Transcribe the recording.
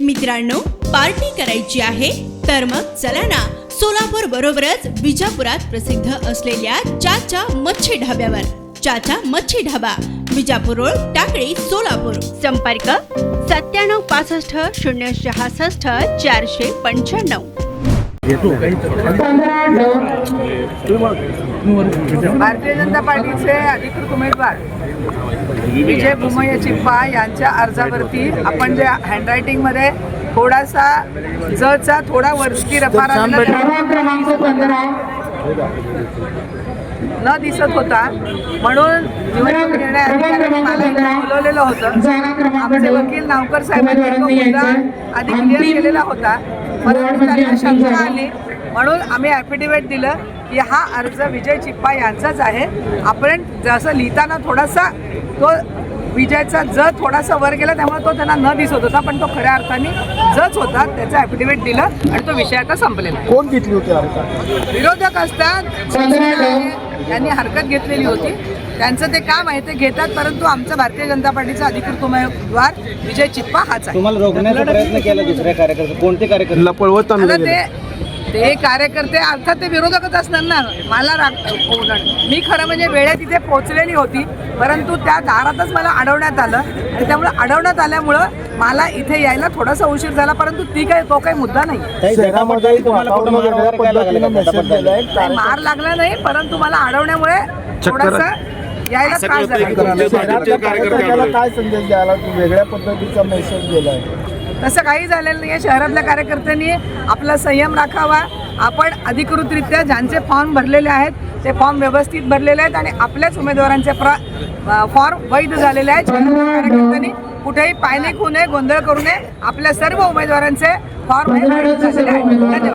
मित्रांनो, पार्टी करायची आहे तर मग चला ना, सोलापूर बरोबरच विजापुरात प्रसिद्ध असलेल्या चाचा मच्छी ढाब्यावर. चाचा मच्छी ढाबा, विजापूर रोड, टाकळी, सोलापूर. संपर्क 9765 066 495. भारतीय जनता पार्टीचे अधिकृत उमेदवार विजय भुमय्या चिप्पा यांच्या अर्जावरती आपण जे हँडरायटिंग मध्ये थोडासा जचा थोडा वरती रफा न दिसत होता, म्हणून निवडणूक निर्णय अधिकाऱ्यांनी मला इथे बोलवलेलं होतं. आमचे वकील नावकर साहेबांनी तो मुद्दा आधी क्लिअर केलेला होता, परंतु त्यांना शंका आली म्हणून आम्ही ॲफिडेव्हिट दिलं की हा अर्ज विजय चिप्पा यांचाच आहे. आपण जसं लिहिताना थोडासा तो विजयचा ज थोडासा वर गेला, त्यामुळे तो त्यांना न दिसत होता, पण तो खऱ्या अर्थाने जच होता. त्याचं ॲफिडेव्हिट दिलं आणि तो विषय आता संपलेला. कोण घेतली होती विरोधक असतात, यांनी हरकत घेतलेली होती, त्यांचं ते काम आहे, ते घेतात. परंतु आमचा भारतीय जनता पार्टीचा अधिकृत उमेदवार विजय चिप्पा हाच आहे. तुम्हाला रोखण्याचा प्रयत्न केला दुसऱ्या कार्यकर्ते, कोणते कार्यकर्ते पळवत ते कार्यकर्ते अर्थात ते विरोधकच असणार ना. मला मी खरं म्हणजे वेळेत तिथे पोहोचलेली होती, परंतु त्या दारातच मला अडवण्यात आलं आणि त्यामुळे अडवण्यात आल्यामुळं मला इथे यायला थोडासा उशीर झाला. परंतु तो काही मुद्दा नाही. मार लागला नाही, परंतु मला अडवण्यामुळे थोडासा यायला त्रास झाला. काय संदेश द्यायला वेगळ्या पद्धतीचा मेसेज दिलाय? तसं काही झालेलं नाही आहे. शहरातल्या कार्यकर्त्यांनी आपला संयम राखावा. आपण अधिकृतरित्या ज्यांचे फॉर्म भरलेले आहेत ते फॉर्म व्यवस्थित भरलेले आहेत आणि आपल्याच उमेदवारांचे फॉर्म वैध झालेले आहेत. कार्यकर्त्यांनी कुठेही पायनिक होऊ नये, गोंधळ करू नये. आपल्या सर्व उमेदवारांचे फॉर्म वैध झालेले आहेत. धन्यवाद.